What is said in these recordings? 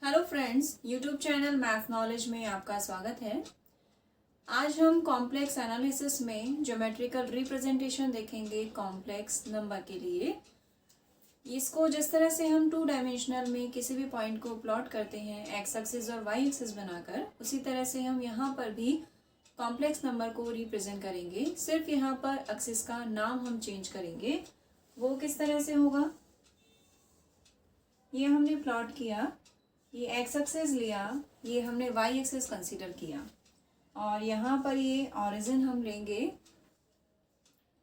Hello friends, YouTube channel math knowledge में आपका स्वागत है। आज हम कॉम्प्लेक्स एनालिसिस में ज्योमेट्रिकल रिप्रेजेंटेशन देखेंगे कॉम्प्लेक्स नंबर के लिए। इसको जिस तरह से हम 2 डायमेंशनल में किसी भी पॉइंट को प्लॉट करते हैं एक्स एक्सिस और वाई एक्सिस बनाकर, उसी तरह से हम यहाँ पर भी कॉम्प्लेक्स नंबर को रिप्रेजेंट करेंगे। सिर्फ यहाँ पर एक्सिस का नाम हम चेंज करेंगे। वो किस तरह से होगा, ये हमने प्लॉट किया, ये एक्स एक्सिस लिया, ये हमने वाई एक्सिस कंसीडर किया और यहाँ पर ये ऑरिजिन हम लेंगे,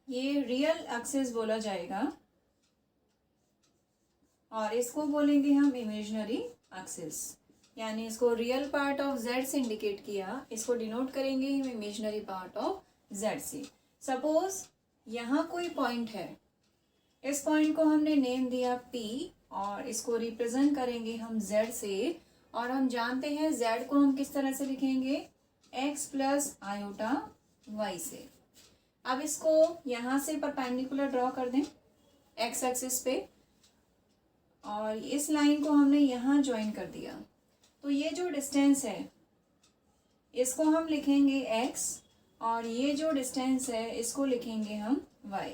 ये रियल एक्सिस बोला जाएगा और इसको बोलेंगे हम इमेजिनरी एक्सिस। यानी इसको रियल पार्ट ऑफ जेड से इंडिकेट किया, इसको डिनोट करेंगे हम इमेजिनरी पार्ट ऑफ जेड से। सपोज यहाँ कोई पॉइंट है, इस पॉइंट को हमने नेम दिया पी और इसको रिप्रेजेंट करेंगे हम z से। और हम जानते हैं z को हम किस तरह से लिखेंगे, x प्लस आयोटा y से। अब इसको यहाँ से परपेंडिकुलर ड्रॉ कर दें x एक्सिस पे और इस लाइन को हमने यहाँ ज्वाइन कर दिया। तो ये जो डिस्टेंस है इसको हम लिखेंगे x और ये जो डिस्टेंस है इसको लिखेंगे हम y।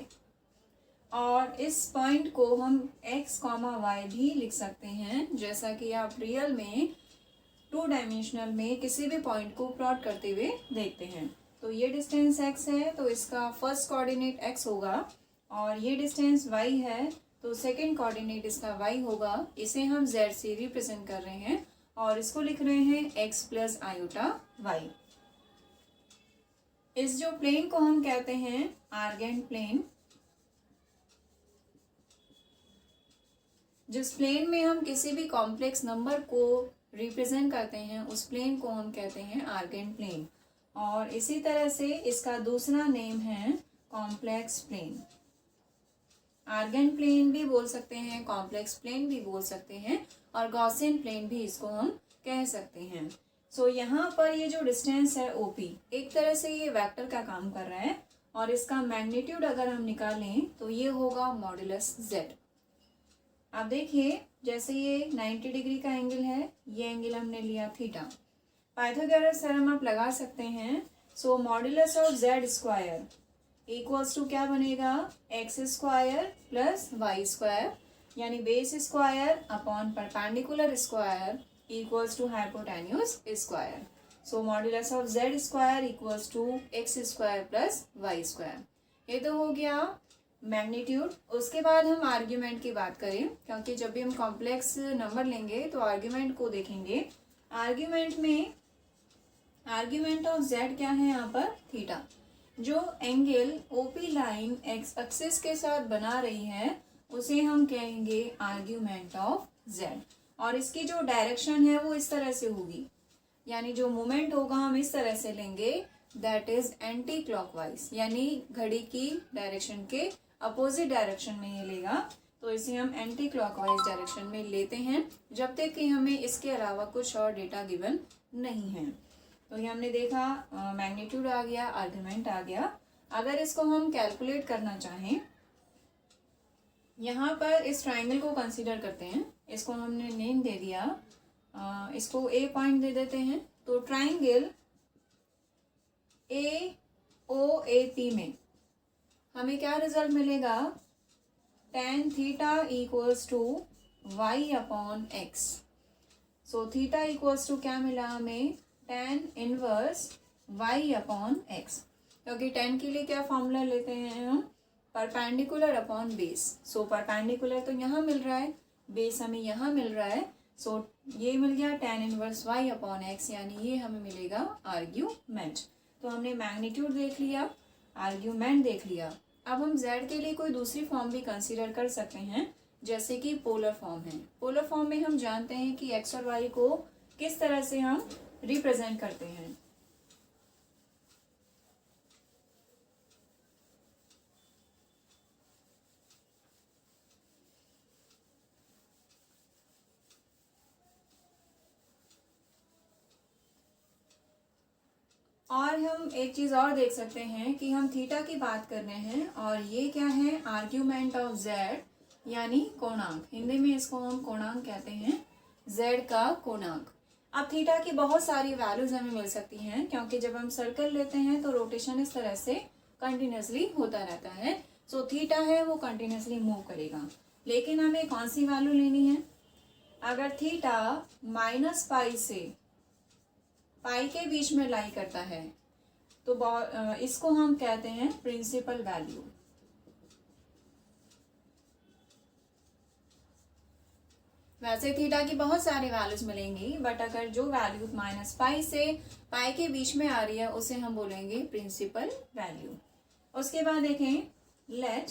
और इस पॉइंट को हम x, y भी लिख सकते हैं, जैसा कि आप रियल में 2 डायमेंशनल में किसी भी पॉइंट को प्लॉट करते हुए देखते हैं। तो ये डिस्टेंस x है तो इसका फर्स्ट कोऑर्डिनेट x होगा और ये डिस्टेंस y है तो सेकंड कोऑर्डिनेट इसका y होगा। इसे हम z से रिप्रेजेंट कर रहे हैं और इसको लिख रहे हैं x प्लस आयोटा y। इस जो प्लेन को हम कहते हैं आर्गेंट प्लेन। जिस प्लेन में हम किसी भी कॉम्प्लेक्स नंबर को रिप्रेजेंट करते हैं उस प्लेन को हम कहते हैं आर्गेंट प्लेन। और इसी तरह से इसका दूसरा नेम है कॉम्प्लेक्स प्लेन। आर्गेंट प्लेन भी बोल सकते हैं, कॉम्प्लेक्स प्लेन भी बोल सकते हैं और गॉसियन प्लेन भी इसको हम कह सकते हैं। सो यहाँ पर ये जो डिस्टेंस है OP, एक तरह से ये वेक्टर का काम कर रहा है और इसका मैग्नीट्यूड अगर हम निकालें तो ये होगा मॉड्यूलस z। अब देखिए, जैसे ये 90 डिग्री का एंगल है, ये एंगल हमने लिया थीटा। पाइथागोरस थ्योरम आप लगा सकते हैं। So modulus of z square equals to क्या बनेगा, x square plus y square, यानी base square upon perpendicular square equals to hypotenuse square. So modulus of z square equals to x square plus y square. ये तो हो गया magnitude. उसके बाद हम आर्ग्यूमेंट की बात करें, क्योंकि जब भी हम कॉम्प्लेक्स नंबर लेंगे तो आर्ग्यूमेंट को देखेंगे। आर्ग्यूमेंट में आर्ग्यूमेंट ऑफ z क्या है, यहाँ पर थीटा। जो angle OP line x axis के साथ बना रही है उसे हम कहेंगे आर्ग्यूमेंट ऑफ z। और इसकी जो डायरेक्शन है वो इस तरह से होगी, यानी जो मोमेंट होगा हम इस तरह से लेंगे, दैट इज एंटी क्लॉकवाइज, यानी घड़ी की डायरेक्शन के अपोजिट डायरेक्शन में ये लेगा। तो इसे हम एंटी क्लॉकवाइज डायरेक्शन में लेते हैं जब तक कि हमें इसके अलावा कुछ और डेटा गिवन नहीं है। तो ये हमने देखा, मैग्नीट्यूड आ गया, आर्ग्यूमेंट आ गया। अगर इसको हम कैलकुलेट करना चाहें, यहाँ पर इस ट्राइंगल को कंसीडर करते हैं, इसको हमने नेम दे दिया, इसको A पॉइंट दे देते हैं। तो ट्राइंगल AOAP में हमें क्या रिजल्ट मिलेगा, tan theta equals to y upon x। So theta equals to क्या मिला हमें, tan inverse y upon x। क्योंकि tan के लिए क्या फॉर्मूला लेते हैं हम, perpendicular upon base. So perpendicular तो यहाँ मिल रहा है, बेस हमें यहाँ मिल रहा है। सो ये मिल गया tan inverse y upon x, यानी ये हमें मिलेगा आर्ग्यूमेंट। तो हमने मैग्नीट्यूड देख लिया, आर्ग्यूमेंट देख लिया। अब हम z के लिए कोई दूसरी फॉर्म भी कंसीडर कर सकते हैं, जैसे कि पोलर फॉर्म है। पोलर फॉर्म में हम जानते हैं कि x और y को किस तरह से हम रिप्रेजेंट करते हैं। और हम एक चीज़ और देख सकते हैं कि हम थीटा की बात कर रहे हैं और ये क्या है, आर्ग्यूमेंट ऑफ z, यानी कोणांक। हिंदी में इसको हम कोणांक कहते हैं। z का कोणांक। अब थीटा की बहुत सारी वैल्यूज हमें मिल सकती हैं, क्योंकि जब हम सर्कल लेते हैं तो रोटेशन इस तरह से कंटिन्यूसली होता रहता है। सो थीटा है वो कंटिन्यूसली मूव करेगा, लेकिन हमें कौन सी वैल्यू लेनी है? अगर थीटा -पाई से पाई के बीच में लाई करता है तो इसको हम कहते हैं प्रिंसिपल वैल्यू। वैसे थीटा की बहुत सारे वैल्यूज मिलेंगी, बट अगर जो वैल्यू -पाई से पाई के बीच में आ रही है उसे हम बोलेंगे प्रिंसिपल वैल्यू। उसके बाद देखें, let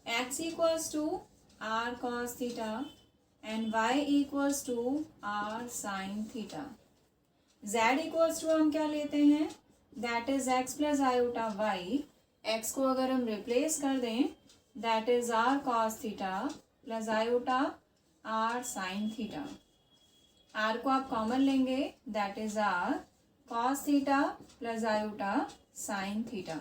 x equals to r cos theta and y equals to r sin theta. z equals to हम क्या लेते हैं? That is x plus iota y। x को अगर हम रिप्लेस कर दें, that is r cos theta plus iota r sin theta. r को आप कॉमन लेंगे, that is r cos theta plus iota sin theta.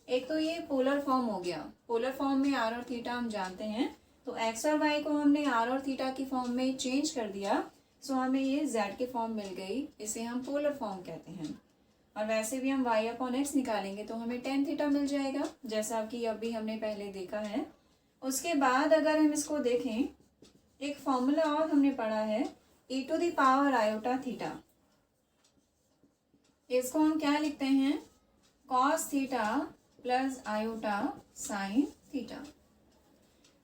एक तो ये पोलर फॉर्म हो गया, पोलर फॉर्म में r और थीटा हम जानते हैं, तो x और y को हमने r और थीटा की फॉर्म में चेंज कर दिया, सो हमें ये z की फॉर्म मिल गई, इसे हम पोलर फॉर्म कहते हैं। और वैसे भी हम y अपॉन x निकालेंगे तो हमें tan थीटा मिल जाएगा, जैसा कि अभी हमने पहले देखा है। उसके बाद अगर हम इसको देखें, एक फॉर्मूला और हमने पढ़ा है, e to the power iota theta. इसको हम क्या लिखते हैं? cos theta plus iota sine theta.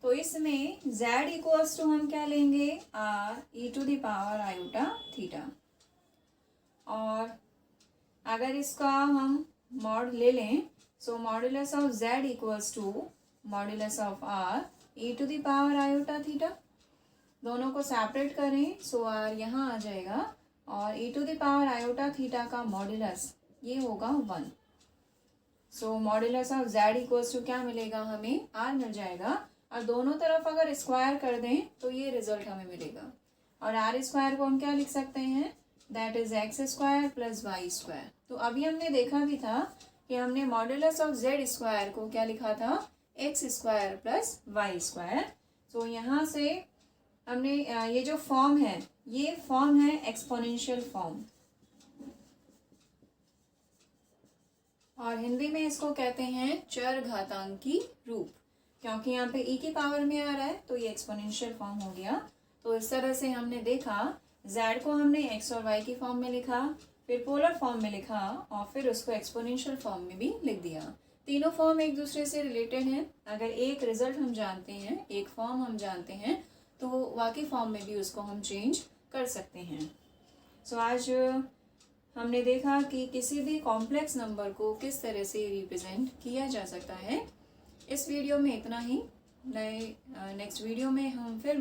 तो इसमें z इक्वल्स टू हम क्या लेंगे? r e to the power iota theta. और अगर इसका हम मॉड ले लें, so modulus of z equals to modulus of r e to the power iota theta. दोनों को सेपरेट करें, सो r यहाँ आ जाएगा और e to the power iota theta का मॉड्यूलस ये होगा 1। So modulus of z equals to क्या मिलेगा? हमें r मिल जाएगा, और दोनों तरफ अगर स्क्वायर कर दें तो ये रिजल्ट हमें मिलेगा। और r स्क्वायर को हम क्या लिख सकते हैं? That is x square plus y square. तो अभी हमने देखा भी था कि हमने मॉड्यूलस ऑफ z स्क्वायर को क्या लिखा था? x square plus y square. तो यहाँ से हमने ये जो फॉर्म है, ये फॉर्म है एक्सपोनेंशियल फॉर्म, और हिंदी में इसको कहते हैं चर घातांकी रूप, क्योंकि यहाँ पे e की पावर में आ रहा है तो ये एक्सपोनेंशियल फॉर्म हो गया। तो इस तरह से हमने देखा, z को हमने x और y की फॉर्म में लिखा, फिर पोलर फॉर्म में लिखा, और फिर उसको एक्सपोनेंशियल फॉर्म में भी लिख दिया। तीनों फॉर्म एक दूसरे से रिलेटेड हैं। अगर एक रिजल्ट हम जानते हैं, एक फॉर्म हम जानते हैं, तो बाकी फॉर्म में भी उसको हम चेंज कर सकते हैं। सो आज हमने देखा कि किसी भी कॉम्प्लेक्स नंबर को किस तरह से रिप्रेजेंट किया जा सकता है। इस वीडियो में इतना ही। नेक्स्ट वीडियो में हम फिर